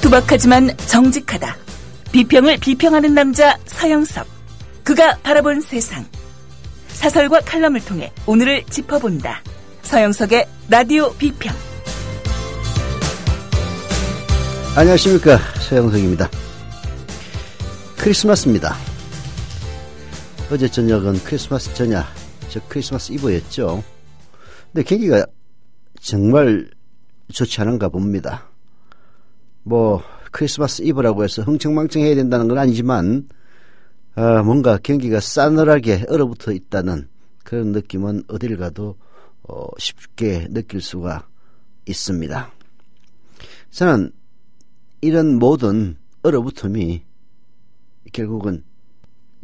투박하지만 정직하다. 비평을 비평하는 남자 서영석. 그가 바라본 세상. 사설과 칼럼을 통해 오늘을 짚어본다. 서영석의 라디오 비평. 안녕하십니까, 서영석입니다. 크리스마스입니다. 어제 저녁은 크리스마스 전야, 즉 크리스마스 이브였죠. 근데 경기가 정말 좋지 않은가 봅니다. 크리스마스 이브라고 해서 흥청망청해야 된다는 건 아니지만 뭔가 경기가 싸늘하게 얼어붙어 있다는 그런 느낌은 어딜 가도 쉽게 느낄 수가 있습니다. 저는 이런 모든 얼어붙음이 결국은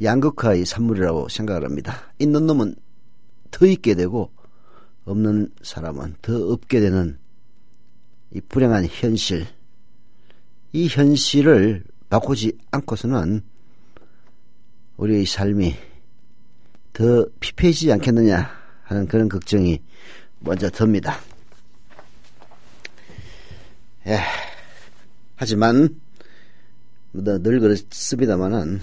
양극화의 산물이라고 생각을 합니다. 있는 놈은 더 있게 되고 없는 사람은 더 없게 되는 이 불행한 현실, 이 현실을 바꾸지 않고서는 우리의 삶이 더 피폐해지지 않겠느냐 하는 그런 걱정이 먼저 듭니다. 하지만 늘 그렇습니다만은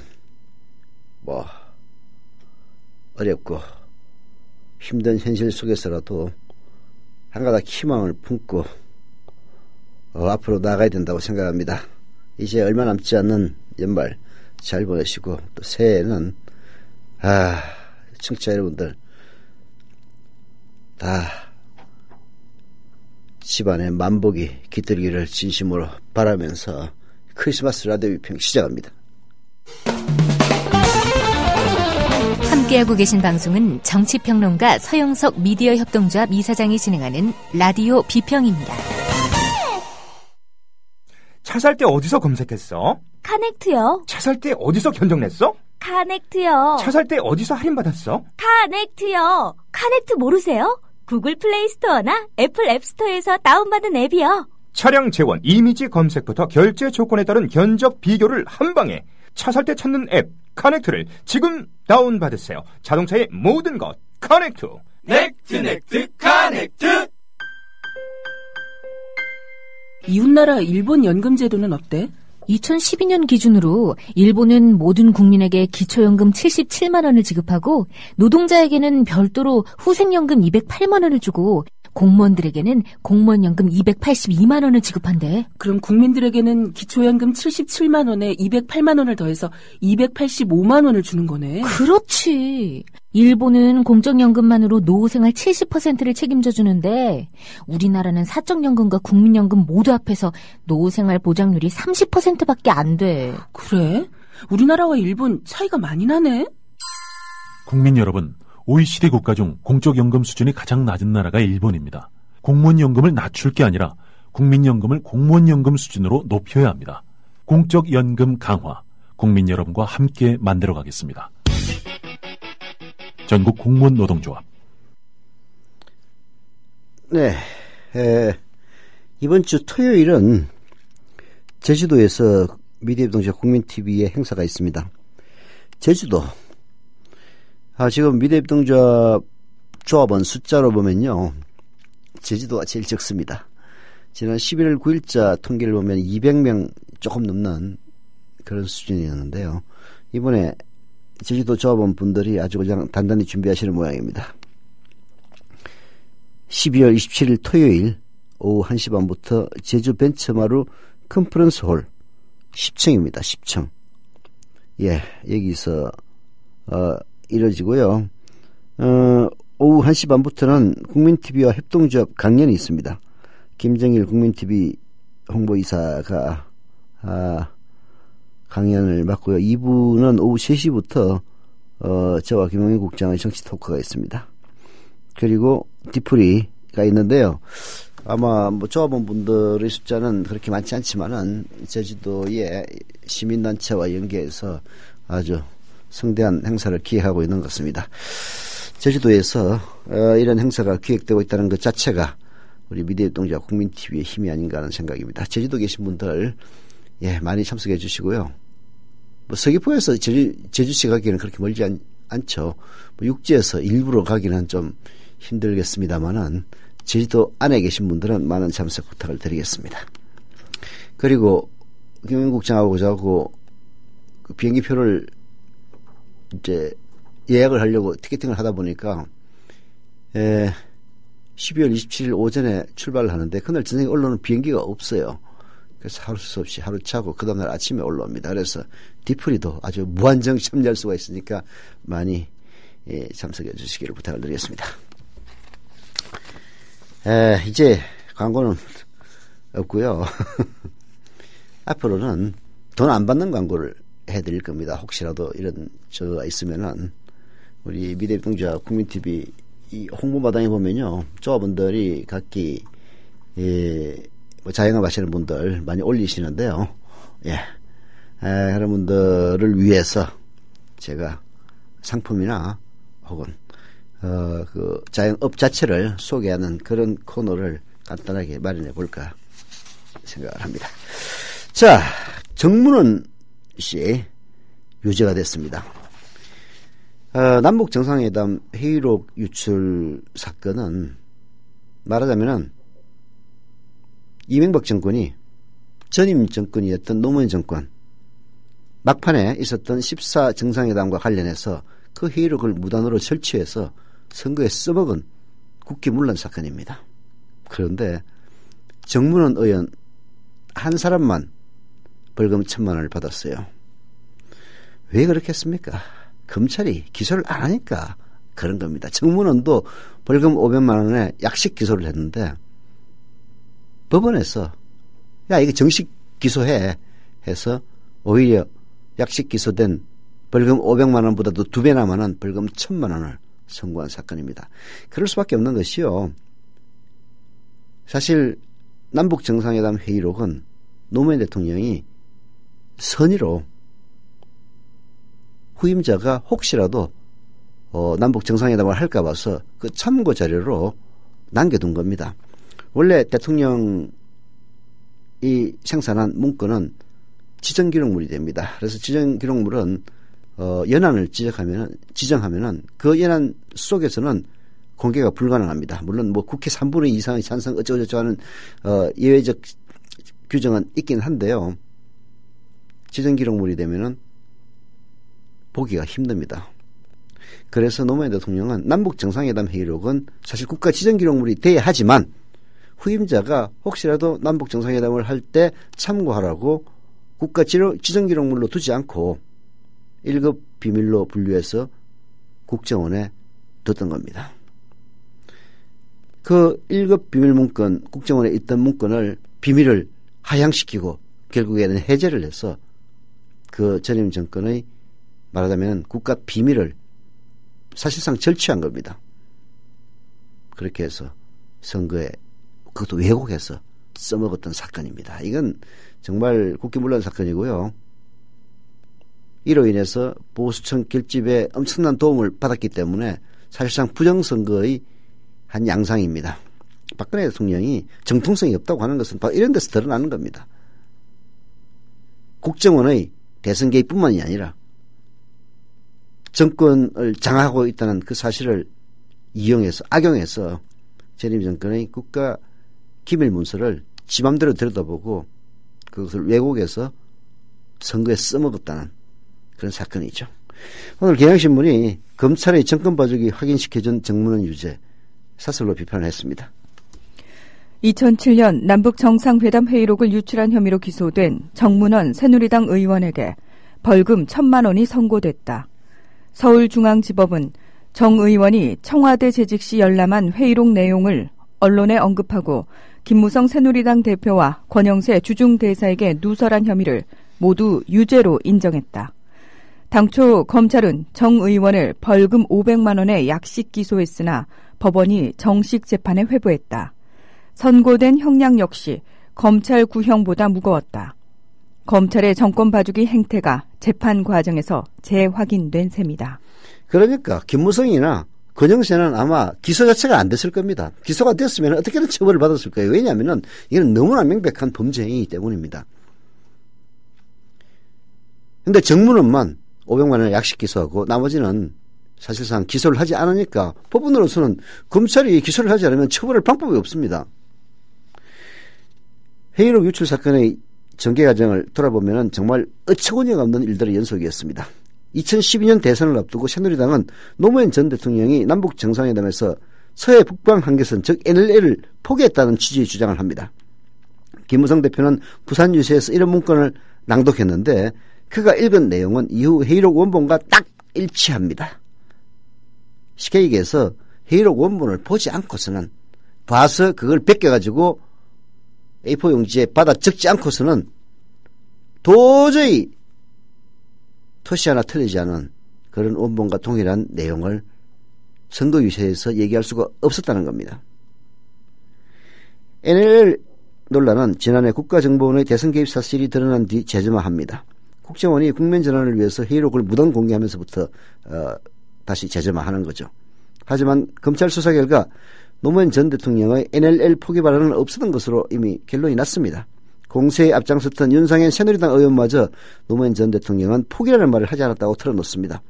어렵고 힘든 현실 속에서라도 한 가닥 희망을 품고 앞으로 나가야 된다고 생각합니다. 이제 얼마 남지 않는 연말 잘 보내시고 또 새해에는 청취자 여러분들 다 집안에 만복이 깃들기를 진심으로 바라면서 크리스마스 라디오 비평 시작합니다. 함께하고 계신 방송은 정치평론가 서영석 미디어 협동조합 이사장이 진행하는 라디오 비평입니다. 차 살 때 어디서 검색했어? 카넥트요. 차 살 때 어디서 견적냈어? 카넥트요. 차 살 때 어디서 할인받았어? 카넥트요. 카넥트 모르세요? 구글 플레이 스토어나 애플 앱스토어에서 다운받은 앱이요. 차량 재원, 이미지 검색부터 결제 조건에 따른 견적 비교를 한 방에 차 살 때 찾는 앱 카넥트를 지금 다운받으세요. 자동차의 모든 것 카넥트. 넥트 카넥트. 이웃나라 일본 연금 제도는 어때? 2012년 기준으로 일본은 모든 국민에게 기초연금 77만 원을 지급하고 노동자에게는 별도로 후생연금 208만 원을 주고 공무원들에게는 공무원연금 282만 원을 지급한대. 그럼 국민들에게는 기초연금 77만 원에 208만 원을 더해서 285만 원을 주는 거네. 그렇지. 일본은 공적연금만으로 노후생활 70%를 책임져 주는데 우리나라는 사적연금과 국민연금 모두 합해서 노후생활 보장률이 30%밖에 안 돼. 그래? 우리나라와 일본 차이가 많이 나네. 국민 여러분, OECD 국가 중 공적연금 수준이 가장 낮은 나라가 일본입니다. 공무원연금을 낮출 게 아니라 국민연금을 공무원연금 수준으로 높여야 합니다. 공적연금 강화, 국민 여러분과 함께 만들어가겠습니다. 전국 공무원 노동조합. 네, 이번 주 토요일은 제주도에서 미디어협동조합 국민TV의 행사가 있습니다. 제주도. 지금 미디어협동조합 조합원 숫자로 보면요, 제주도가 제일 적습니다. 지난 11월 9일자 통계를 보면 200명 조금 넘는 그런 수준이었는데요. 이번에 제주도 조합원 분들이 아주 그냥 단단히 준비하시는 모양입니다. 12월 27일 토요일 오후 1시 반부터 제주 벤처마루 컨퍼런스홀 10층입니다. 10층. 여기서 이뤄지고요. 오후 1시 반부터는 국민TV와 협동조합 강연이 있습니다. 김정일 국민TV 홍보이사가 강연을 맡고요. 2부는 오후 3시부터 저와 김용희 국장의 정치 토크가 있습니다. 그리고 디프리가 있는데요. 아마 조합원 분들의 숫자는 그렇게 많지 않지만은 제주도의 시민단체와 연계해서 아주 성대한 행사를 기획하고 있는 것 같습니다. 제주도에서 이런 행사가 기획되고 있다는 것 자체가 우리 미디어협동조합 국민TV의 힘이 아닌가 하는 생각입니다. 제주도 계신 분들 많이 참석해 주시고요. 서귀포에서 제주시 가기에는 그렇게 멀지 않죠. 육지에서 일부러 가기는 좀 힘들겠습니다만은 제주도 안에 계신 분들은 많은 참석 부탁을 드리겠습니다. 그리고 김영민국장하고 저하고 그 비행기표를 이제 예약을 하려고 티켓팅을 하다 보니까 12월 27일 오전에 출발을 하는데 그날 저녁에 올라오는 비행기가 없어요. 그래서 하루 수 없이 하루 차고 그 다음날 아침에 올라옵니다. 그래서 디프리도 아주 무한정 참여할 수가 있으니까 많이 참석해 주시기를 부탁을 드리겠습니다. 이제 광고는 없고요. 앞으로는 돈 안 받는 광고를 해드릴 겁니다. 혹시라도 이런 저가 있으면은 우리 미래비동자 국민TV 이 홍보마당에 보면요, 조합원들이 각기 뭐 자영업 하시는 분들 많이 올리시는데요. 그런 분들을 위해서 제가 상품이나 혹은 그 자영업 자체를 소개하는 그런 코너를 간단하게 마련해 볼까 생각을 합니다. 자, 정문원 씨 유죄가 됐습니다. 남북 정상회담 회의록 유출 사건은 말하자면은 이명박 정권이 전임 정권이었던 노무현 정권 막판에 있었던 14 정상회담과 관련해서 그 회의록을 무단으로 설치해서 선거에 써먹은 국기 문란 사건입니다. 그런데 정문원 의원 한 사람만 벌금 1,000만 원을 받았어요. 왜 그렇게 했습니까? 검찰이 기소를 안 하니까 그런 겁니다. 정문원도 벌금 500만 원에 약식 기소를 했는데 법원에서 야 이거 정식 기소해 해서 오히려 약식 기소된 벌금 500만 원보다도 2배나 많은 벌금 1,000만 원을 선고한 사건입니다. 그럴 수밖에 없는 것이요. 사실 남북 정상회담 회의록은 노무현 대통령이 선의로 후임자가 혹시라도 남북 정상회담을 할까 봐서 그 참고 자료로 남겨둔 겁니다. 원래 대통령이 생산한 문건은 지정기록물이 됩니다. 그래서 지정기록물은 연한을 지정하면은 그 연한 속에서는 공개가 불가능합니다. 물론 뭐 국회 3분의 2 이상의 찬성 어쩌고저쩌고 하는 예외적 규정은 있긴 한데요. 지정기록물이 되면은 보기가 힘듭니다. 그래서 노무현 대통령은 남북 정상회담 회의록은 사실 국가 지정기록물이 돼야 하지만 후임자가 혹시라도 남북 정상회담을 할 때 참고하라고 국가 지정기록물로 두지 않고 1급 비밀로 분류해서 국정원에 뒀던 겁니다. 그 1급 비밀 문건, 국정원에 있던 문건을 비밀을 하향시키고 결국에는 해제를 해서 그 전임 정권의 말하자면 국가 비밀을 사실상 절취한 겁니다. 그렇게 해서 선거에 그것도 왜곡해서 써먹었던 사건입니다. 이건 정말 국기문란 사건이고요. 이로 인해서 보수층 결집에 엄청난 도움을 받았기 때문에 사실상 부정선거의 한 양상입니다. 박근혜 대통령이 정통성이 없다고 하는 것은 바로 이런 데서 드러나는 겁니다. 국정원의 대선 개입뿐만이 아니라 정권을 장악하고 있다는 그 사실을 이용해서 악용해서 전임 정권의 국가 기밀 문서를 지 맘대로 들여다보고 그것을 왜곡해서 선거에 써먹었다는 그런 사건이죠. 오늘 경향신문이 검찰의 정권 봐주기 확인시켜준 정문원 유죄 사설로 비판을 했습니다. 2007년 남북 정상회담 회의록을 유출한 혐의로 기소된 정문원 새누리당 의원에게 벌금 1,000만 원이 선고됐다. 서울중앙지법은 정 의원이 청와대 재직 시 열람한 회의록 내용을 언론에 언급하고 김무성 새누리당 대표와 권영세 주중대사에게 누설한 혐의를 모두 유죄로 인정했다. 당초 검찰은 정 의원을 벌금 500만 원의 약식 기소했으나 법원이 정식 재판에 회부했다. 선고된 형량 역시 검찰 구형보다 무거웠다. 검찰의 정권 봐주기 행태가 재판 과정에서 재확인된 셈이다. 그러니까 김무성이나 권영세는 아마 기소 자체가 안 됐을 겁니다. 기소가 됐으면 어떻게든 처벌을 받았을 거예요. 왜냐하면 이건 너무나 명백한 범죄 행위이기 때문입니다. 그런데 정문원만 500만 원을 약식 기소하고 나머지는 사실상 기소를 하지 않으니까 법원으로서는 검찰이 기소를 하지 않으면 처벌할 방법이 없습니다. 회의록 유출 사건의 전개 과정을 돌아보면 정말 어처구니가 없는 일들의 연속이었습니다. 2012년 대선을 앞두고 새누리당은 노무현 전 대통령이 남북 정상회담에서 서해 북방 한계선 즉 NLL을 포기했다는 취지의 주장을 합니다. 김무성 대표는 부산 유세에서 이런 문건을 낭독했는데 그가 읽은 내용은 이후 회의록 원본과 딱 일치합니다. 쉽게 얘기해서 회의록 원본을 보지 않고서는 봐서 그걸 베껴가지고 A4 용지에 받아 적지 않고서는 도저히 토시 하나 틀리지 않은 그런 원본과 동일한 내용을 선거 유세에서 얘기할 수가 없었다는 겁니다. NLL 논란은 지난해 국가정보원의 대선 개입 사실이 드러난 뒤 재점화합니다. 국정원이 국면 전환을 위해서 회의록을 무단 공개하면서부터 다시 재점화하는 거죠. 하지만 검찰 수사 결과 노무현 전 대통령의 NLL 포기 발언은 없었던 것으로 이미 결론이 났습니다. 공세에 앞장섰던 윤상현 새누리당 의원마저 노무현 전 대통령은 포기라는 말을 하지 않았다고 털어놓습니다.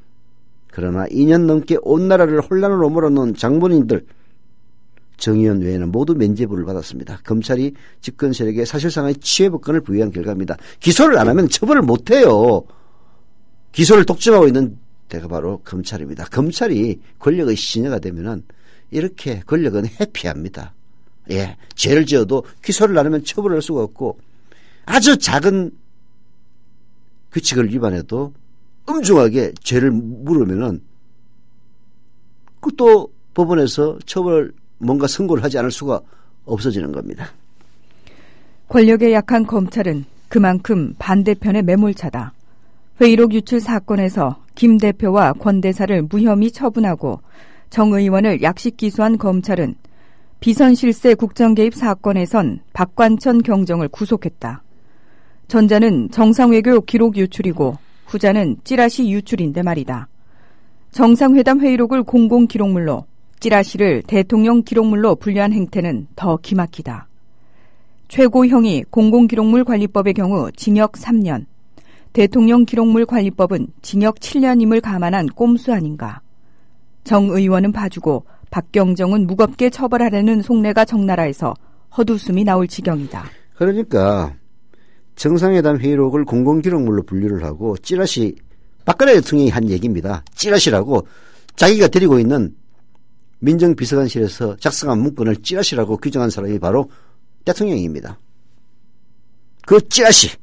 그러나 2년 넘게 온 나라를 혼란으로 몰아넣은 장본인들 정의원 외에는 모두 면죄부를 받았습니다. 검찰이 집권 세력에 사실상의 치외법권을 부여한 결과입니다. 기소를 안 하면 처벌을 못해요. 기소를 독점하고 있는 데가 바로 검찰입니다. 검찰이 권력의 신여가 되면은 이렇게 권력은 회피합니다. 예, 죄를 지어도 기소를 안 하면 처벌을 할 수가 없고 아주 작은 규칙을 위반해도 엄중하게 죄를 물으면은 또 법원에서 처벌 뭔가 선고를 하지 않을 수가 없어지는 겁니다. 권력에 약한 검찰은 그만큼 반대편의 매몰차다. 회의록 유출 사건에서 김 대표와 권 대사를 무혐의 처분하고 정 의원을 약식 기소한 검찰은 비선 실세 국정 개입 사건에선 박관천 경정을 구속했다. 전자는 정상외교 기록 유출이고 후자는 찌라시 유출인데 말이다. 정상회담 회의록을 공공기록물로 찌라시를 대통령 기록물로 분류한 행태는 더 기막히다. 최고형이 공공기록물 관리법의 경우 징역 3년, 대통령 기록물 관리법은 징역 7년임을 감안한 꼼수 아닌가. 정 의원은 봐주고 박경정은 무겁게 처벌하려는 속내가 적나라해서 헛웃음이 나올 지경이다. 그러니까 정상회담 회의록을 공공기록물로 분류를 하고 찌라시, 박근혜 대통령이 한 얘기입니다. 찌라시라고 자기가 데리고 있는 민정비서관실에서 작성한 문건을 찌라시라고 규정한 사람이 바로 대통령입니다. 그 찌라시,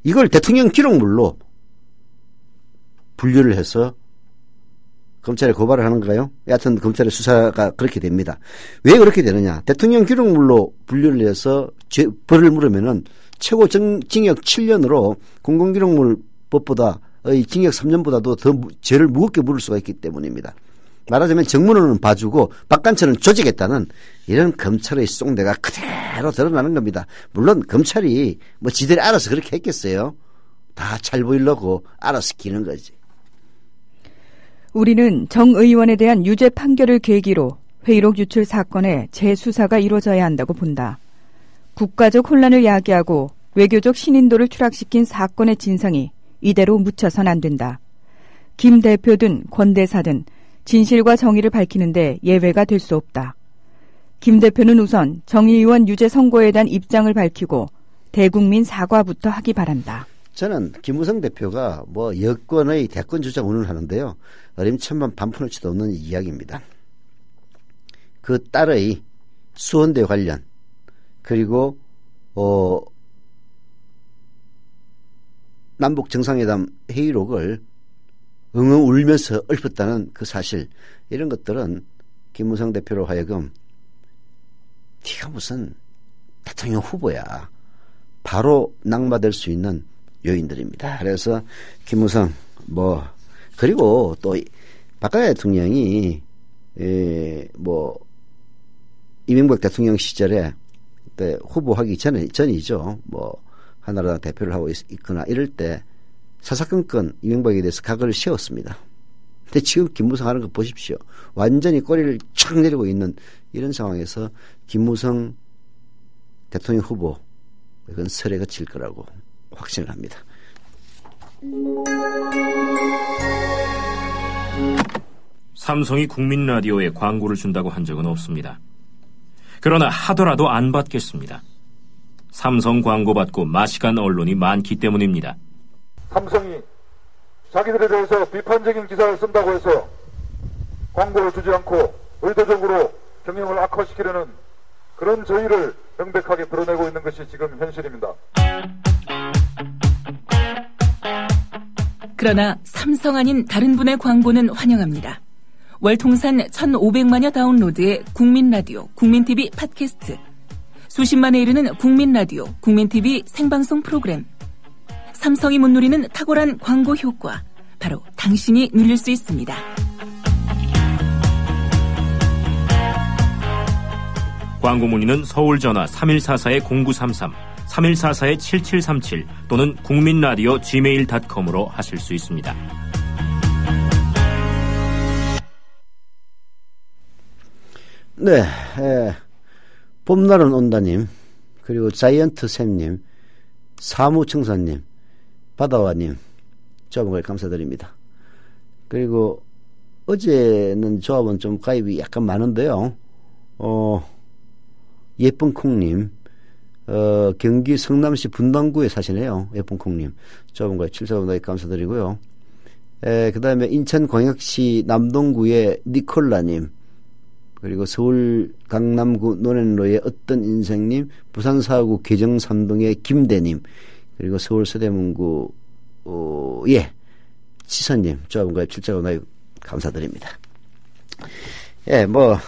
이걸 대통령 기록물로 분류를 해서 검찰에 고발을 하는가요? 여하튼 검찰의 수사가 그렇게 됩니다. 왜 그렇게 되느냐? 대통령 기록물로 분류를 해서 벌을 물으면은 최고 징역 7년으로 공공기록물법보다의 징역 3년보다도 더 죄를 무겁게 물을 수가 있기 때문입니다. 말하자면 정문호는 봐주고 박관천은 조직했다는 이런 검찰의 쏙내가 그대로 드러나는 겁니다. 물론 검찰이 뭐 지들이 알아서 그렇게 했겠어요. 다 잘 보이려고 알아서 기는 거지. 우리는 정 의원에 대한 유죄 판결을 계기로 회의록 유출 사건의 재수사가 이루어져야 한다고 본다. 국가적 혼란을 야기하고 외교적 신인도를 추락시킨 사건의 진상이 이대로 묻혀선 안 된다. 김 대표든 권 대사든 진실과 정의를 밝히는데 예외가 될 수 없다. 김 대표는 우선 정의의원 유죄 선고에 대한 입장을 밝히고 대국민 사과부터 하기 바란다. 저는 김무성 대표가 뭐 여권의 대권 주자 운운을 하는데요. 어림천만 반푼어치도 없는 이야기입니다. 그 딸의 수원대 관련 그리고 남북 정상회담 회의록을 엉엉 울면서 읊었다는 그 사실, 이런 것들은 김무성 대표로 하여금 네가 무슨 대통령 후보야 바로 낙마될 수 있는 요인들입니다. 그래서 김무성 그리고 또 박근혜 대통령이 이명박 대통령 시절에 그때 후보하기 전이죠. 한나라당 대표를 하고 있거나 이럴 때 사사건건 이명박에 대해서 각을 세웠습니다. 근데 지금 김무성 하는 거 보십시오. 완전히 꼬리를 촥 내리고 있는 이런 상황에서 김무성 대통령 후보, 이건 설에가 칠 거라고 확신을 합니다. 삼성이 국민라디오에 광고를 준다고 한 적은 없습니다. 그러나 하더라도 안 받겠습니다. 삼성 광고 받고 마시간 언론이 많기 때문입니다. 삼성이 자기들에 대해서 비판적인 기사를 쓴다고 해서 광고를 주지 않고 의도적으로 경영을 악화시키려는 그런 저희를 명백하게 드러내고 있는 것이 지금 현실입니다. 그러나 삼성 아닌 다른 분의 광고는 환영합니다. 월 통산 1,500만여 다운로드의 국민라디오, 국민TV 팟캐스트, 수십만에 이르는 국민라디오, 국민TV 생방송 프로그램. 삼성이 못 누리는 탁월한 광고 효과, 바로 당신이 누릴 수 있습니다. 광고 문의는 서울 전화 3144-0933, 3144-7737 또는 국민라디오 gmail.com으로 하실 수 있습니다. 네, 봄날은 온다님, 그리고 자이언트 샘님, 사무청사님, 바다와님, 조합원들 감사드립니다. 그리고 어제는 조합원 좀 가입이 약간 많은데요. 예쁜콩님, 경기 성남시 분당구에 사시네요. 예쁜콩님, 조합원 가입 7,000원 가입 감사드리고요. 그 다음에 인천광역시 남동구의 니콜라님, 그리고 서울 강남구 논현로의 어떤 인생님, 부산 사구 계정삼동의 김대님, 그리고 서울 서대문구 지선님, 조합원 가입 7,000원 가입 감사드립니다. 예, 뭐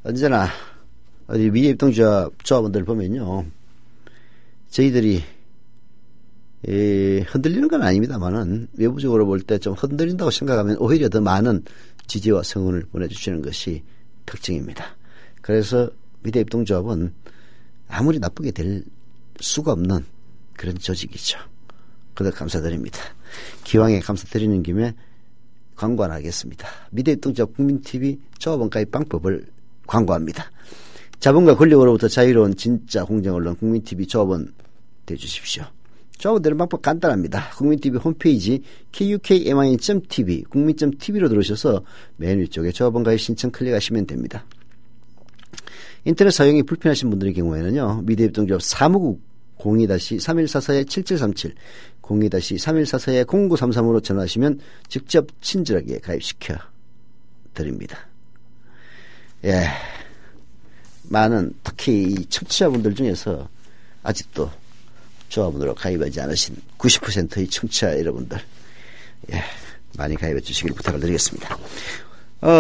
언제나 어디 미래입동조합 조합원들 보면요, 저희들이 흔들리는 건 아닙니다만은 외부적으로 볼 때 좀 흔들린다고 생각하면 오히려 더 많은 지지와 성원을 보내주시는 것이 특징입니다. 그래서 미래입동조합은 아무리 나쁘게 될 수가 없는 그런 조직이죠. 그래서 감사드립니다. 기왕에 감사드리는 김에 광고 하나 하겠습니다. 미래입동조합 국민TV 조합원 가입 방법을 광고합니다. 자본과 권력으로부터 자유로운 진짜 공정언론 국민TV 조합원 되주십시오. 조합원 되는 방법 간단합니다. 국민TV 홈페이지 kukmin.tv 국민.tv로 들어오셔서 맨 위쪽에 조합원 가입 신청 클릭하시면 됩니다. 인터넷 사용이 불편하신 분들의 경우에는요, 미래입동조합 사무국 02-3144-7737 02-3144-0933으로 전화하시면 직접 친절하게 가입시켜 드립니다. 예, 많은 특히 이 청취자분들 중에서 아직도 조합원으로 가입하지 않으신 90%의 청취자 여러분들, 예, 많이 가입해 주시길 부탁을 드리겠습니다.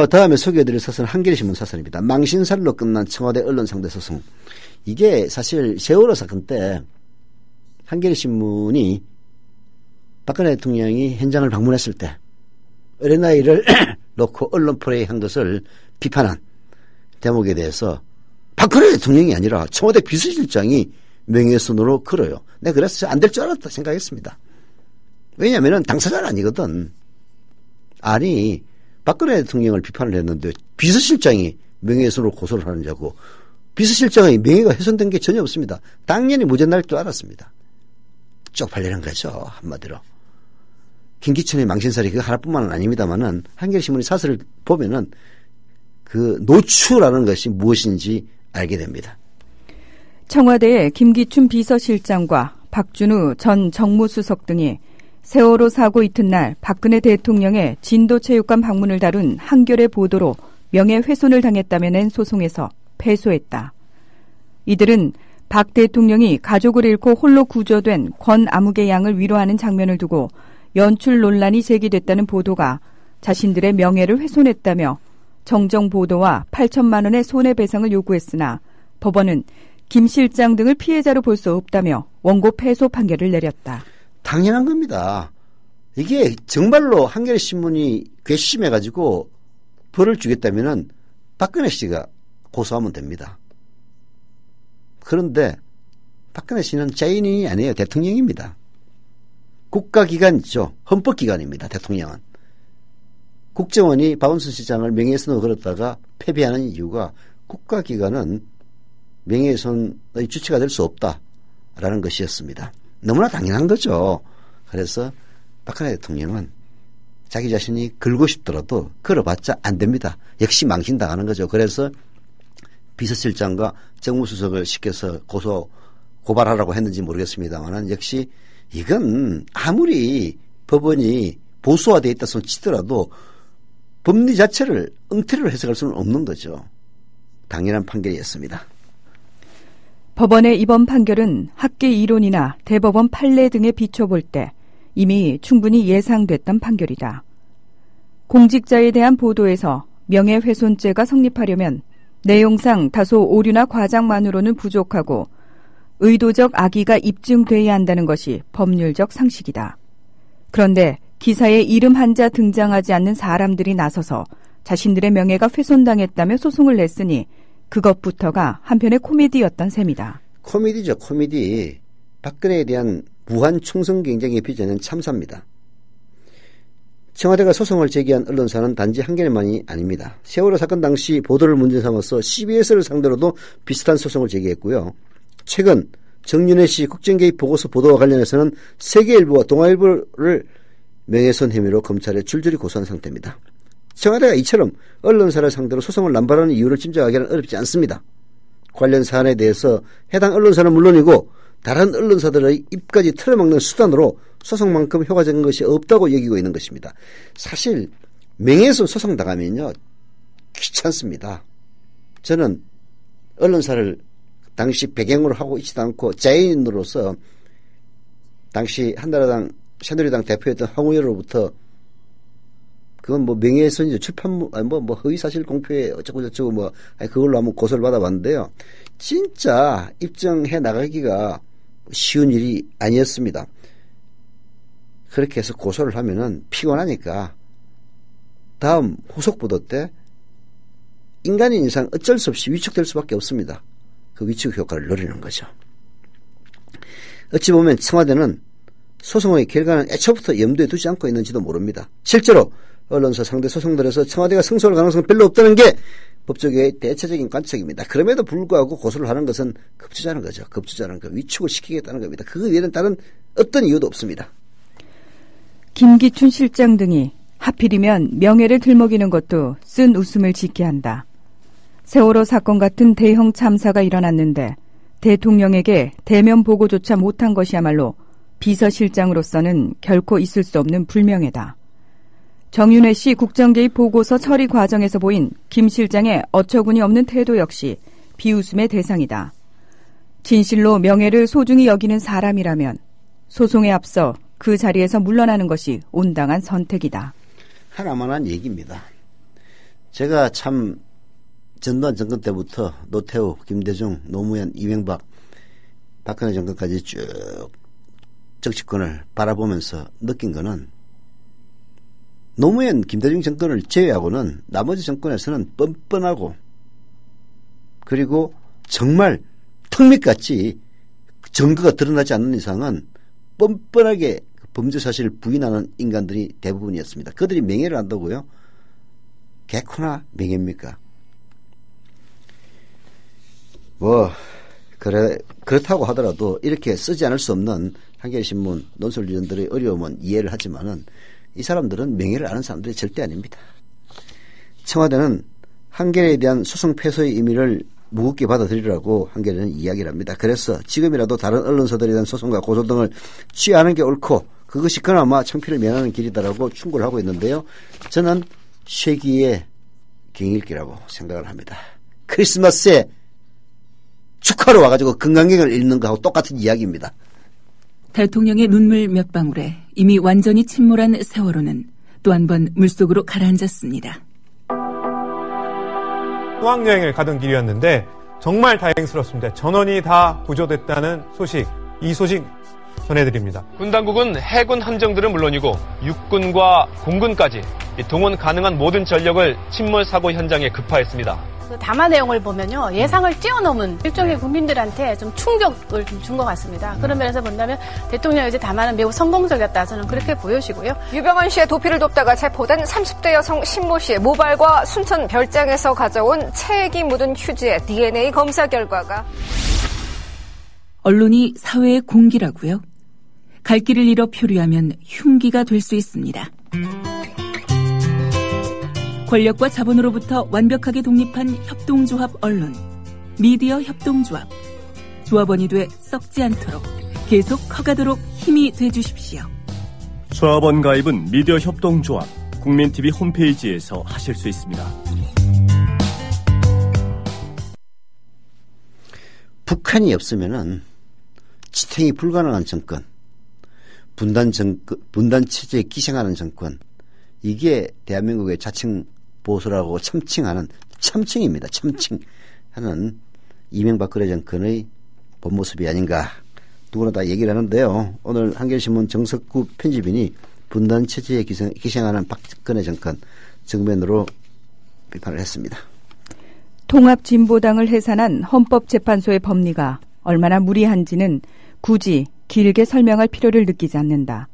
다음에 소개해드릴 사설은 한겨레신문 사설입니다. 망신살로 끝난 청와대 언론 상대 소송. 이게 사실 세월호 사건 때 한겨레신문이 박근혜 대통령이 현장을 방문했을 때 어린아이를 놓고 언론 플레이한 것을 비판한 대목에 대해서 박근혜 대통령이 아니라 청와대 비서실장이 명예훼손으로 걸어요. 내가 그래서 안 될 줄 알았다 생각했습니다. 왜냐하면 당사자는 아니거든. 아니, 박근혜 대통령을 비판을 했는데 비서실장이 명예훼손으로 고소를 하느냐고. 비서실장의 명예가 훼손된 게 전혀 없습니다. 당연히 무죄 날 줄 알았습니다. 쪽팔리는 거죠, 한마디로. 김기춘의 망신살이 그거 하나뿐만은 아닙니다만은 한겨레신문의 사설을 보면은 그 노추라는 것이 무엇인지 알게 됩니다. 청와대의 김기춘 비서실장과 박준우 전 정무수석 등이 세월호 사고 이튿날 박근혜 대통령의 진도체육관 방문을 다룬 한겨레 보도로 명예훼손을 당했다며 낸 소송에서 패소했다. 이들은 박 대통령이 가족을 잃고 홀로 구조된 권아무개 양을 위로하는 장면을 두고 연출 논란이 제기됐다는 보도가 자신들의 명예를 훼손했다며 정정 보도와 8천만 원의 손해배상을 요구했으나 법원은 김 실장 등을 피해자로 볼 수 없다며 원고 패소 판결을 내렸다. 당연한 겁니다. 이게 정말로 한겨레신문이 괘씸해가지고 벌을 주겠다면은 박근혜 씨가 고소하면 됩니다. 그런데 박근혜 씨는 자연인이 아니에요. 대통령입니다. 국가기관이죠. 헌법기관입니다. 대통령은. 국정원이 박원순 시장을 명예훼손으로 걸었다가 패배하는 이유가 국가기관은 명예훼손의 주체가 될 수 없다라는 것이었습니다. 너무나 당연한 거죠. 그래서 박근혜 대통령은 자기 자신이 걸고 싶더라도 걸어봤자 안 됩니다. 역시 망신당하는 거죠. 그래서 비서실장과 정무수석을 시켜서 고발하라고 했는지 모르겠습니다만 역시 이건 아무리 법원이 보수화되어 있다 손 치더라도 법리 자체를 엉터리로 해석할 수는 없는 거죠. 당연한 판결이었습니다. 법원의 이번 판결은 학계 이론이나 대법원 판례 등에 비춰볼 때 이미 충분히 예상됐던 판결이다. 공직자에 대한 보도에서 명예훼손죄가 성립하려면 내용상 다소 오류나 과장만으로는 부족하고 의도적 악의가 입증돼야 한다는 것이 법률적 상식이다. 그런데 기사에 이름 한자 등장하지 않는 사람들이 나서서 자신들의 명예가 훼손당했다며 소송을 냈으니 그것부터가 한편의 코미디였던 셈이다. 코미디죠, 코미디. 박근혜에 대한 무한 총선 경쟁에 빚어낸 참사입니다. 청와대가 소송을 제기한 언론사는 단지 한 개만이 아닙니다. 세월호 사건 당시 보도를 문제 삼아서 CBS를 상대로도 비슷한 소송을 제기했고요. 최근 정윤회 씨 국정개입 보고서 보도와 관련해서는 세계일보와 동아일보를 명예훼손 혐의로 검찰에 줄줄이 고소한 상태입니다. 청와대가 이처럼 언론사를 상대로 소송을 남발하는 이유를 짐작하기는 어렵지 않습니다. 관련 사안에 대해서 해당 언론사는 물론이고 다른 언론사들의 입까지 틀어막는 수단으로 소송만큼 효과적인 것이 없다고 여기고 있는 것입니다. 사실 명예훼손 소송 나가면요 귀찮습니다. 저는 언론사를 당시 배경으로 하고 있지도 않고 자연인으로서 당시 한나라당 새누리당 대표였던 황우여로부터 그건 뭐 명예훼손이죠. 출판물 뭐 허위사실 공표에 어쩌고 그걸로 한번 고소를 받아봤는데요. 진짜 입증해 나가기가 쉬운 일이 아니었습니다. 그렇게 해서 고소를 하면은 피곤하니까 다음 후속 보도 때 인간인 이상 어쩔 수 없이 위축될 수밖에 없습니다. 그 위축 효과를 노리는 거죠. 어찌 보면 청와대는 소송의 결과는 애초부터 염두에 두지 않고 있는지도 모릅니다. 실제로 언론사 상대 소송들에서 청와대가 승소할 가능성은 별로 없다는 게 법조계의 대체적인 관측입니다. 그럼에도 불구하고 고소를 하는 것은 급주자는 거죠. 급주자는 거 위축을 시키겠다는 겁니다. 그 외에는 다른 어떤 이유도 없습니다. 김기춘 실장 등이 하필이면 명예를 들먹이는 것도 쓴 웃음을 짓게 한다. 세월호 사건 같은 대형 참사가 일어났는데 대통령에게 대면 보고조차 못한 것이야말로 비서실장으로서는 결코 있을 수 없는 불명예다. 정윤회 씨 국정개입 보고서 처리 과정에서 보인 김 실장의 어처구니 없는 태도 역시 비웃음의 대상이다. 진실로 명예를 소중히 여기는 사람이라면 소송에 앞서 그 자리에서 물러나는 것이 온당한 선택이다. 하나만한 얘기입니다. 제가 참 전두환 정권 때부터 노태우, 김대중, 노무현, 이명박, 박근혜 정권까지 쭉 정치권을 바라보면서 느낀 거는 노무현, 김대중 정권을 제외하고는 나머지 정권에서는 뻔뻔하고 그리고 정말 턱밑같이 증거가 드러나지 않는 이상은 뻔뻔하게 범죄 사실을 부인하는 인간들이 대부분이었습니다. 그들이 명예를 안다고요? 개코나 명예입니까? 그렇다고 하더라도 이렇게 쓰지 않을 수 없는 한겨레신문 논설위원들의 어려움은 이해를 하지만은 이 사람들은 명예를 아는 사람들이 절대 아닙니다. 청와대는 한겨레에 대한 소송 패소의 의미를 무겁게 받아들이라고 한겨레는 이야기를 합니다. 그래서 지금이라도 다른 언론사들에 대한 소송과 고소 등을 취하는 게 옳고 그것이 그나마 창피를 면하는 길이다라고 충고를 하고 있는데요. 저는 쇠기의 경일기라고 생각을 합니다. 크리스마스에 축하로 와가지고 건강경을 읽는 거하고 똑같은 이야기입니다. 대통령의 눈물 몇 방울에 이미 완전히 침몰한 세월호는 또 한 번 물속으로 가라앉았습니다. 수학여행을 가던 길이었는데 정말 다행스럽습니다. 전원이 다 구조됐다는 소식, 이 소식 전해드립니다. 군 당국은 해군 함정들은 물론이고 육군과 공군까지 동원 가능한 모든 전력을 침몰 사고 현장에 급파했습니다. 그 담화 내용을 보면요, 예상을 뛰어넘은 일종의 국민들한테 좀 충격을 좀 준 것 같습니다. 그런 면에서 본다면 대통령의 이제 담화는 매우 성공적이었다, 저는 그렇게 보여지고요. 유병헌 씨의 도피를 돕다가 체포된 30대 여성 신모 씨의 모발과 순천 별장에서 가져온 체액이 묻은 휴지의 DNA 검사 결과가 언론이 사회의 공기라고요? 갈 길을 잃어 표류하면 흉기가 될 수 있습니다. 권력과 자본으로부터 완벽하게 독립한 협동조합 언론, 미디어 협동조합. 조합원이 돼 썩지 않도록 계속 커가도록 힘이 돼주십시오. 조합원 가입은 미디어 협동조합 국민TV 홈페이지에서 하실 수 있습니다. 북한이 없으면은 지탱이 불가능한 정권, 분단 체제에 기생하는 정권, 이게 대한민국의 자칭 보수라고 참칭입니다. 참칭하는 이명박근혜 정권의 본 모습이 아닌가. 누구나 다 얘기를 하는데요. 오늘 한겨레신문 정석구 편집인이 분단 체제에 기생하는 박근혜 정권 정면으로 비판을 했습니다. 통합진보당을 해산한 헌법재판소의 법리가 얼마나 무리한지는 굳이 길게 설명할 필요를 느끼지 않는다.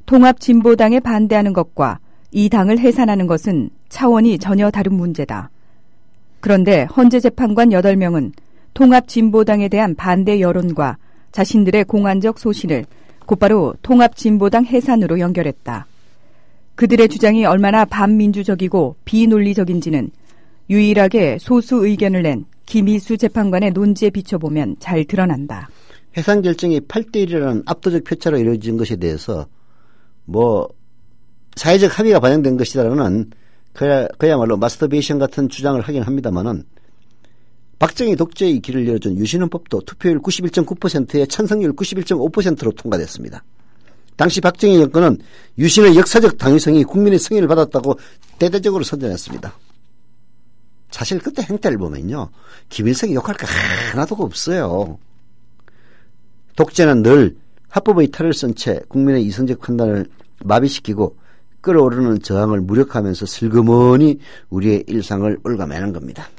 통합진보당에 반대하는 것과 이 당을 해산하는 것은 차원이 전혀 다른 문제다. 그런데 헌재재판관 8명은 통합진보당에 대한 반대 여론과 자신들의 공안적 소신을 곧바로 통합진보당 해산으로 연결했다. 그들의 주장이 얼마나 반민주적이고 비논리적인지는 유일하게 소수 의견을 낸 김희수 재판관의 논지에 비춰보면 잘 드러난다. 해산 결정이 8대1이라는 압도적 표차로 이루어진 것에 대해서 사회적 합의가 반영된 것이라는 그야말로 마스터베이션 같은 주장을 하긴 합니다만은 박정희 독재의 길을 열어준 유신헌법도 투표율 91.9%에 찬성률 91.5%로 통과됐습니다. 당시 박정희 정권은 유신의 역사적 당위성이 국민의 승인을 받았다고 대대적으로 선전했습니다. 사실 그때 행태를 보면요, 김일성이 욕할 거 하나도 없어요. 독재는 늘 합법의 탈을 쓴 채 국민의 이성적 판단을 마비시키고 끓어오르는 저항을 무력화하면서 슬그머니 우리의 일상을 올가매는 겁니다.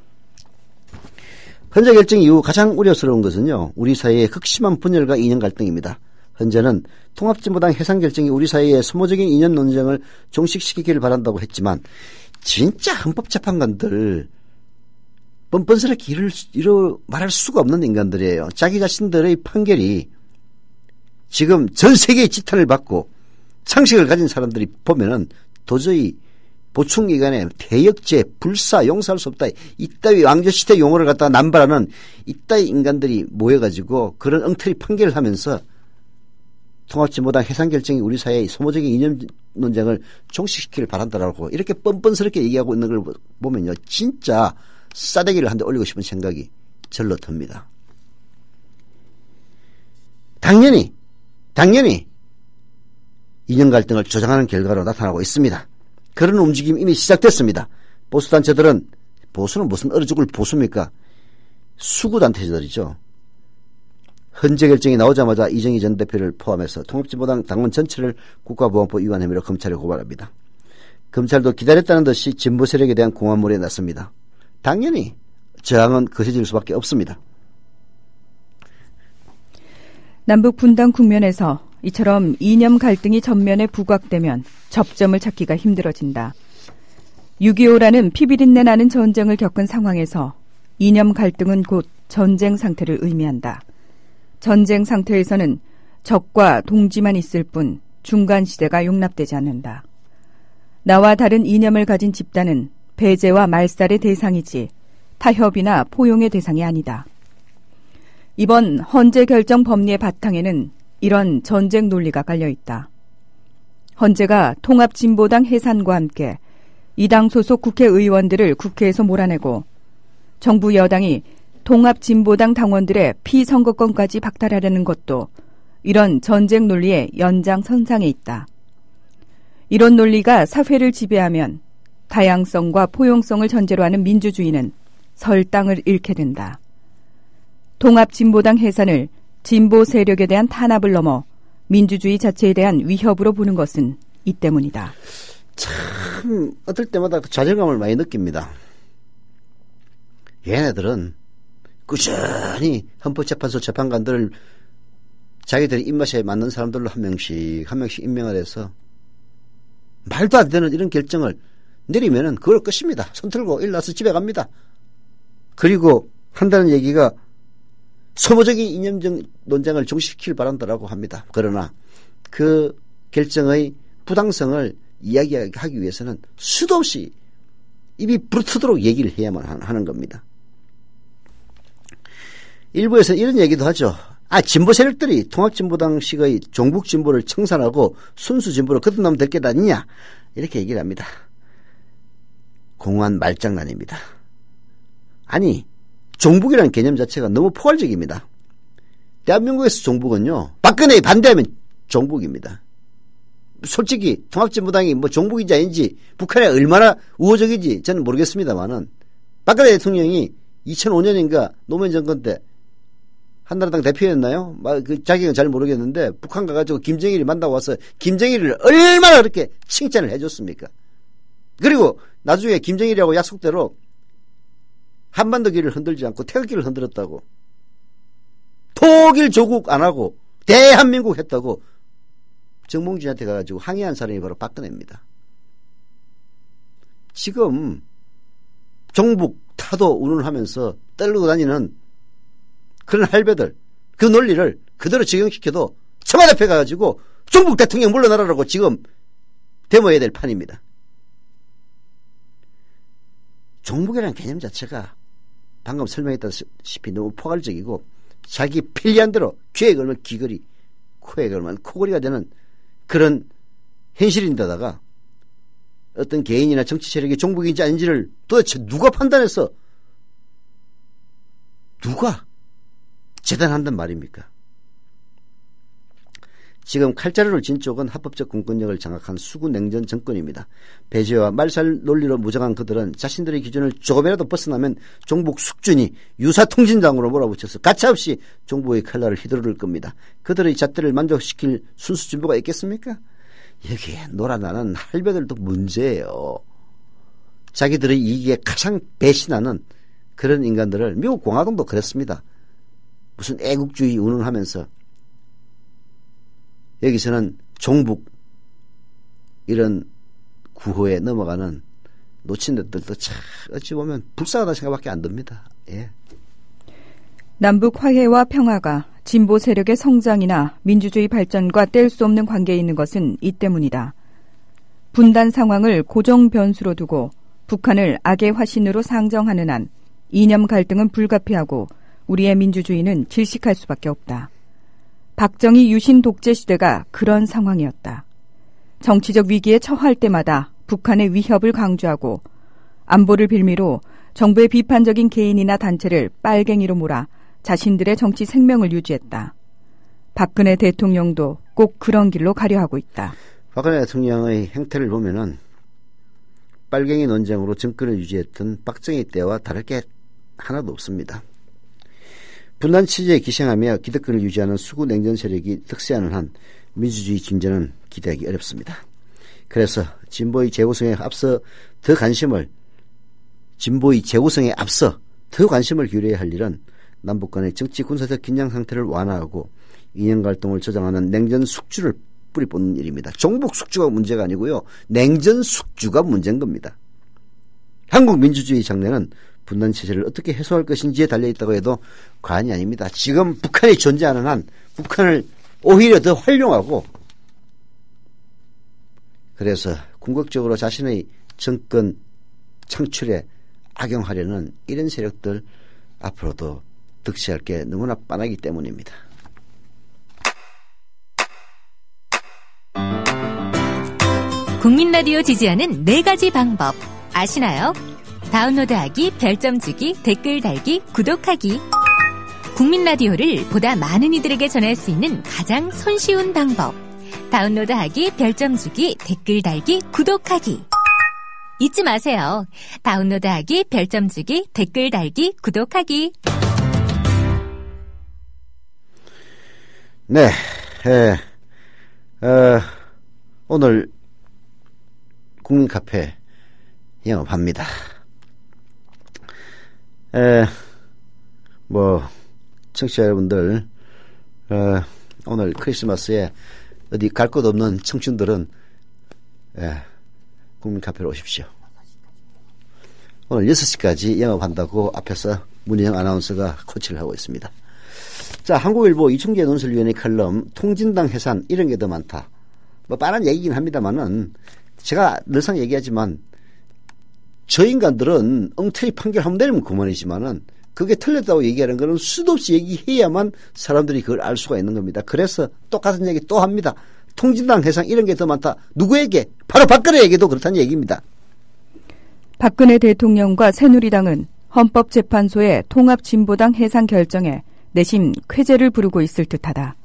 헌재 결정 이후 가장 우려스러운 것은요, 우리 사회의 극심한 분열과 이념 갈등입니다. 헌재는 통합진보당 해산 결정이 우리 사회의 소모적인 이념 논쟁을 종식시키기를 바란다고 했지만 진짜 헌법재판관들 뻔뻔스럽게 이러 말할 수가 없는 인간들이에요. 자기 자신들의 판결이 지금 전 세계의 지탄을 받고 상식을 가진 사람들이 보면은 도저히 보충기관에 대역죄, 불사, 용서할 수 없다. 이따위 왕조시대 용어를 갖다가 남발하는 이따위 인간들이 모여가지고 그런 엉터리 판결을 하면서 통합진보당 해산 결정이 우리 사회의 소모적인 이념 논쟁을 종식시키길 바란다라고 이렇게 뻔뻔스럽게 얘기하고 있는 걸 보면요, 진짜 싸대기를 한 대 올리고 싶은 생각이 절로 듭니다. 당연히 이념 갈등을 조장하는 결과로 나타나고 있습니다. 그런 움직임이 이미 시작됐습니다. 보수단체들은, 보수는 무슨 얼어 죽을 보수입니까? 수구단체들이죠. 헌재 결정이 나오자마자 이정희 전 대표를 포함해서 통합진보당 당원 전체를 국가보안법 위반 혐의로 검찰에 고발합니다. 검찰도 기다렸다는 듯이 진보 세력에 대한 공안몰이에 나섭니다. 당연히 저항은 거세질 수밖에 없습니다. 남북 분단 국면에서 이처럼 이념 갈등이 전면에 부각되면 접점을 찾기가 힘들어진다. 6.25라는 피비린내 나는 전쟁을 겪은 상황에서 이념 갈등은 곧 전쟁 상태를 의미한다. 전쟁 상태에서는 적과 동지만 있을 뿐 중간 시대가 용납되지 않는다. 나와 다른 이념을 가진 집단은 배제와 말살의 대상이지 타협이나 포용의 대상이 아니다. 이번 헌재 결정 법리의 바탕에는 이런 전쟁 논리가 깔려있다. 헌재가 통합진보당 해산과 함께 이 당 소속 국회의원들을 국회에서 몰아내고 정부 여당이 통합진보당 당원들의 피선거권까지 박탈하려는 것도 이런 전쟁 논리의 연장선상에 있다. 이런 논리가 사회를 지배하면 다양성과 포용성을 전제로 하는 민주주의는 설당을 잃게 된다. 통합진보당 해산을 진보 세력에 대한 탄압을 넘어 민주주의 자체에 대한 위협으로 보는 것은 이 때문이다. 참 어떨 때마다 좌절감을 많이 느낍니다. 얘네들은 꾸준히 헌법재판소 재판관들을 자기들의 입맛에 맞는 사람들로 한 명씩 임명을 해서 말도 안 되는 이런 결정을 내리면은 그걸 끝입니다. 손 틀고 일나서 집에 갑니다. 그리고 한다는 얘기가 소모적인 이념적 논쟁을 종식시키길 바란다라고 합니다. 그러나 그 결정의 부당성을 이야기하기 위해서는 수도 없이 입이 부르트도록 얘기를 해야만 하는 겁니다. 일부에서 이런 얘기도 하죠. 진보 세력들이 통합진보당식의 종북진보를 청산하고 순수진보로 거듭나면 될 게 아니냐 이렇게 얘기를 합니다. 공허한 말장난입니다. 아니 종북이라는 개념 자체가 너무 포괄적입니다. 대한민국에서 종북은요, 박근혜에 반대하면 종북입니다. 솔직히 통합진보당이 뭐 종북인지 아닌지 북한에 얼마나 우호적인지 저는 모르겠습니다만은 박근혜 대통령이 2005년인가 노무현 정권 때 한나라당 대표였나요? 그 자기는 잘 모르겠는데 북한 가가지고 김정일이 만나고 와서 김정일을 얼마나 그렇게 칭찬을 해줬습니까? 그리고 나중에 김정일하고 약속대로 한반도 길을 흔들지 않고 태극기를 흔들었다고, 독일 조국 안 하고 대한민국 했다고 정몽준한테 가가지고 항의한 사람이 바로 박근혜입니다. 지금 종북 타도 운운하면서 떨고 다니는 그런 할배들, 그 논리를 그대로 적용시켜도 청와대 앞에 가가지고 종북 대통령 물러나라고 지금 데모해야 될 판입니다. 종북이라는 개념 자체가 방금 설명했다시피 너무 포괄적이고 자기 편리한 대로 귀에 걸면 귀걸이, 코에 걸면 코걸이가 되는 그런 현실인데다가 어떤 개인이나 정치 세력이 종북인지 아닌지를 도대체 누가 판단해서 누가 재단한단 말입니까? 지금 칼자루를 진 쪽은 합법적 공권력을 장악한 수구 냉전 정권입니다. 배제와 말살 논리로 무장한 그들은 자신들의 기준을 조금이라도 벗어나면 종북 숙준이 유사통진당으로 몰아붙여서 가차없이 종북의 칼날을 휘두를 겁니다. 그들의 잣대를 만족시킬 순수 진보가 있겠습니까? 여기에 놀아나는 할배들도 문제예요. 자기들의 이익에 가장 배신하는 그런 인간들을, 미국 공화당도 그랬습니다. 무슨 애국주의 운운하면서 여기서는 종북 이런 구호에 넘어가는 놓친들도 참 어찌 보면 불쌍하다는 생각밖에 안 듭니다. 예. 남북 화해와 평화가 진보 세력의 성장이나 민주주의 발전과 뗄 수 없는 관계에 있는 것은 이 때문이다. 분단 상황을 고정 변수로 두고 북한을 악의 화신으로 상정하는 한 이념 갈등은 불가피하고 우리의 민주주의는 질식할 수밖에 없다. 박정희 유신 독재 시대가 그런 상황이었다. 정치적 위기에 처할 때마다 북한의 위협을 강조하고 안보를 빌미로 정부의 비판적인 개인이나 단체를 빨갱이로 몰아 자신들의 정치 생명을 유지했다. 박근혜 대통령도 꼭 그런 길로 가려 하고 있다. 박근혜 대통령의 행태를 보면은 빨갱이 논쟁으로 정권을 유지했던 박정희 때와 다를 게 하나도 없습니다. 분단 취재에 기생하며 기득권을 유지하는 수구 냉전 세력이 득세하는 한 민주주의 진전은 기대하기 어렵습니다. 그래서 진보의 재구성에 앞서 더 관심을 기울여야 할 일은 남북 간의 정치 군사적 긴장 상태를 완화하고 이념 갈등을 조장하는 냉전 숙주를 뿌리 뽑는 일입니다. 종북 숙주가 문제가 아니고요, 냉전 숙주가 문제인 겁니다. 한국 민주주의 장래는 분단 체제를 어떻게 해소할 것인지에 달려있다고 해도 과언이 아닙니다. 지금 북한이 존재하는 한 북한을 오히려 더 활용하고, 그래서 궁극적으로 자신의 정권 창출에 악용하려는 이런 세력들 앞으로도 득세할 게 너무나 뻔하기 때문입니다. 국민 라디오 지지하는 4가지 방법 아시나요? 다운로드하기, 별점 주기, 댓글 달기, 구독하기. 국민 라디오를 보다 많은 이들에게 전할 수 있는 가장 손쉬운 방법. 다운로드하기, 별점 주기, 댓글 달기, 구독하기. 잊지 마세요. 다운로드하기, 별점 주기, 댓글 달기, 구독하기. 네, 오늘 국민카페 영업합니다. 청취자 여러분들, 오늘 크리스마스에 어디 갈 곳 없는 청춘들은 국민카페로 오십시오. 오늘 6시까지 영업한다고 앞에서 문희영 아나운서가 코치를 하고 있습니다. 자, 한국일보 이충재 논설위원회 칼럼 통진당 해산 이런 게 더 많다. 뻔한 얘기긴 합니다만은 제가 늘상 얘기하지만 저 인간들은 엉터리 판결하면 내리면 그만이지만은 그게 틀렸다고 얘기하는 거는 수도 없이 얘기해야만 사람들이 그걸 알 수가 있는 겁니다. 그래서 똑같은 얘기 또 합니다. 통진당 해상 이런 게 더 많다. 누구에게? 바로 박근혜에게도 그렇다는 얘기입니다. 박근혜 대통령과 새누리당은 헌법재판소의 통합진보당 해상 결정에 내심 쾌재를 부르고 있을 듯하다.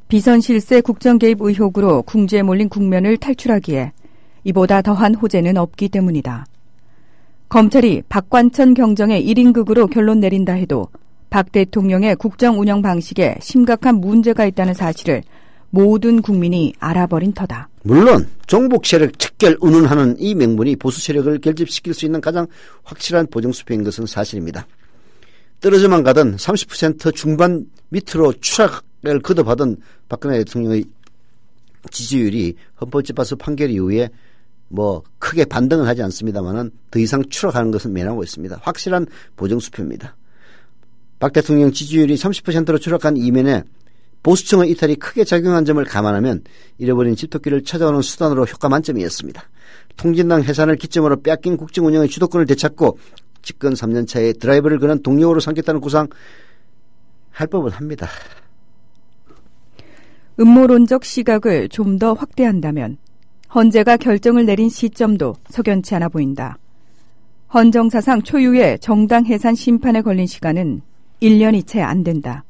비선 실세 국정 개입 의혹으로 궁지에 몰린 국면을 탈출하기에 이보다 더한 호재는 없기 때문이다. 검찰이 박관천 경정의 1인극으로 결론 내린다 해도 박 대통령의 국정 운영 방식에 심각한 문제가 있다는 사실을 모든 국민이 알아버린 터다. 물론 종북 세력 척결 운운하는 이 명분이 보수 세력을 결집시킬 수 있는 가장 확실한 보정수표인 것은 사실입니다. 떨어져만 가던 30% 중반 밑으로 추락을 거듭하던 박근혜 대통령의 지지율이 헌법재판소 판결 이후에 크게 반등은 하지 않습니다만은 더 이상 추락하는 것은 면하고 있습니다. 확실한 보정수표입니다. 박 대통령 지지율이 30%로 추락한 이면에 보수층의 이탈이 크게 작용한 점을 감안하면 잃어버린 집토끼를 찾아오는 수단으로 효과 만점이었습니다. 통진당 해산을 기점으로 뺏긴 국정 운영의 주도권을 되찾고 집권 3년차에 드라이버를 거는 동력으로 삼겠다는 구상 할 법은 합니다. 음모론적 시각을 좀 더 확대한다면 헌재가 결정을 내린 시점도 석연치 않아 보인다. 헌정사상 초유의 정당 해산 심판에 걸린 시간은 1년이 채 안 된다.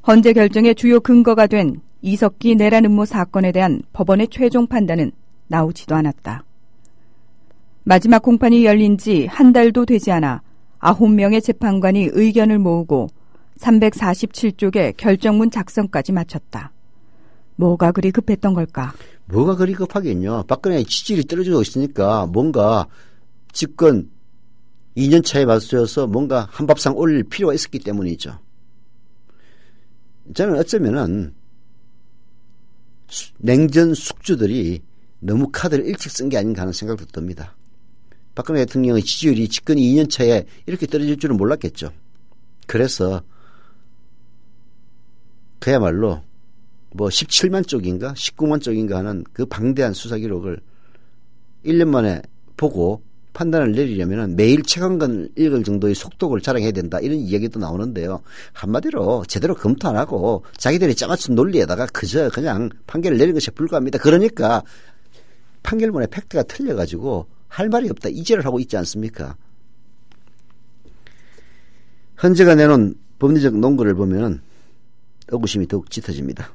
헌재 결정의 주요 근거가 된 이석기 내란 음모 사건에 대한 법원의 최종 판단은 나오지도 않았다. 마지막 공판이 열린 지 한 달도 되지 않아 9명의 재판관이 의견을 모으고 347쪽의 결정문 작성까지 마쳤다. 뭐가 그리 급했던 걸까? 뭐가 그리 급하겠냐. 박근혜의 지지율이 떨어지고 있으니까 뭔가 집권 2년 차에 맞춰서 뭔가 한밥상 올릴 필요가 있었기 때문이죠. 저는 어쩌면은 냉전 숙주들이 너무 카드를 일찍 쓴 게 아닌가 하는 생각도 듭니다. 박근혜 대통령의 지지율이 집권 2년 차에 이렇게 떨어질 줄은 몰랐겠죠. 그래서 그야말로 17만 쪽인가 19만 쪽인가 하는 그 방대한 수사 기록을 1년 만에 보고 판단을 내리려면 매일 책 한 권 읽을 정도의 속독을 자랑해야 된다, 이런 이야기도 나오는데요. 한마디로 제대로 검토 안 하고 자기들이 짜맞춘 논리에다가 그냥 판결을 내린 것에 불과합니다. 그러니까 판결문의 팩트가 틀려가지고 할 말이 없다 이제를 하고 있지 않습니까? 헌재가 내놓은 법리적 논거를 보면 의구심이 더욱 짙어집니다.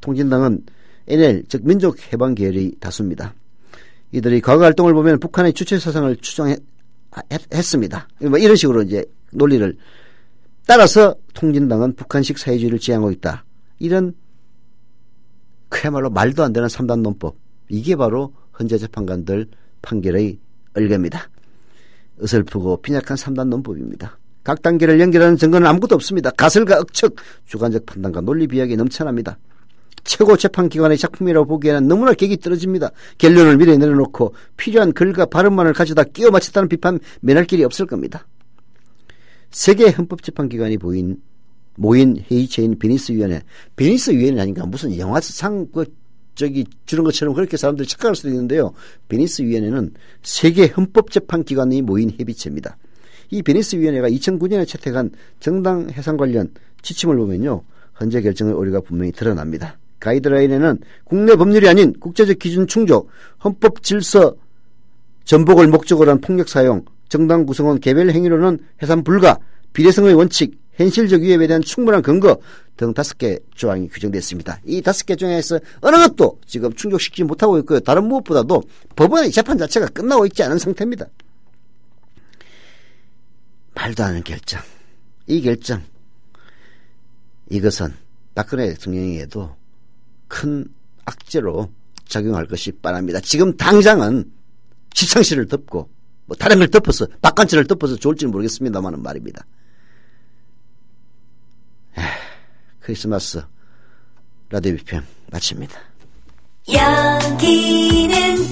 통진당은 NL, 즉 민족해방 계열이 다수입니다. 이들이 과거 활동을 보면 북한의 주체 사상을 추정했습니다. 이런 식으로 이제 논리를 따라서 통진당은 북한식 사회주의를 지향하고 있다. 이런 그야말로 말도 안 되는 3단 논법. 이게 바로 헌재 재판관들 판결의 얼개입니다. 어설프고 빈약한 3단 논법입니다. 각 단계를 연결하는 증거는 아무것도 없습니다. 가설과 억측, 주관적 판단과 논리 비약이 넘쳐납니다. 최고 재판기관의 작품이라고 보기에는 너무나 격이 떨어집니다. 결론을 미리 내려놓고 필요한 글과 발음만을 가져다 끼워 맞췄다는 비판 면할 길이 없을 겁니다. 세계 헌법재판기관이 모인 회의체인 베니스위원회. 베니스위원회 아닌가 무슨 영화상 주는 것처럼 그렇게 사람들이 착각할 수도 있는데요. 베니스위원회는 세계 헌법재판기관이 모인 협의체입니다. 이 베니스위원회가 2009년에 채택한 정당 해산 관련 지침을 보면요, 헌재 결정의 오류가 분명히 드러납니다. 가이드라인에는 국내 법률이 아닌 국제적 기준 충족, 헌법 질서 전복을 목적으로 한 폭력 사용, 정당 구성원 개별 행위로는 해산 불가, 비례성의 원칙, 현실적 위협에 대한 충분한 근거 등 5개 조항이 규정됐습니다. 이 5개 조항에서 어느 것도 지금 충족시키지 못하고 있고요. 다른 무엇보다도 법원의 재판 자체가 끝나고 있지 않은 상태입니다. 말도 안 하는 결정. 이 결정, 이것은 박근혜 대통령에게도 큰 악재로 작용할 것이 뻔합니다. 지금 당장은 십상시를 덮고 다른 걸 덮어서 박관철을 덮어서 좋을지는 모르겠습니다만 말입니다. 크리스마스 라디오 비평 마칩니다. 여기는